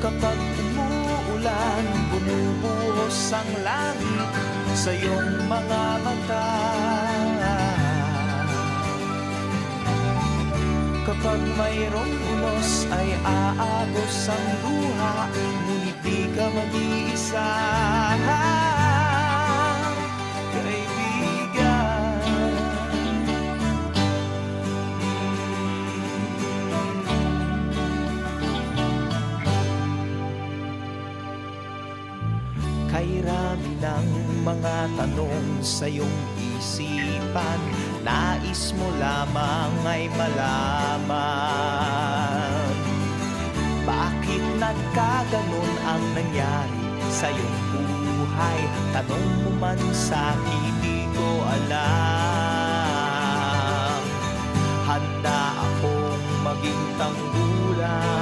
Kapag umuulan, bumubuhos ang langit sa iyong mga mata. Kapag mayroong unos ay aagos ang luha, ngunit di ka mag-iisa, kaibigan. Kay rami ng mga tanong sa iyong isipan, nais mo lamang ay malaman, bakit nagkaganon ang nangyari sa iyong buhay? Tanong mo man sa'kin, di ko alam. Handa akong maging tanggulan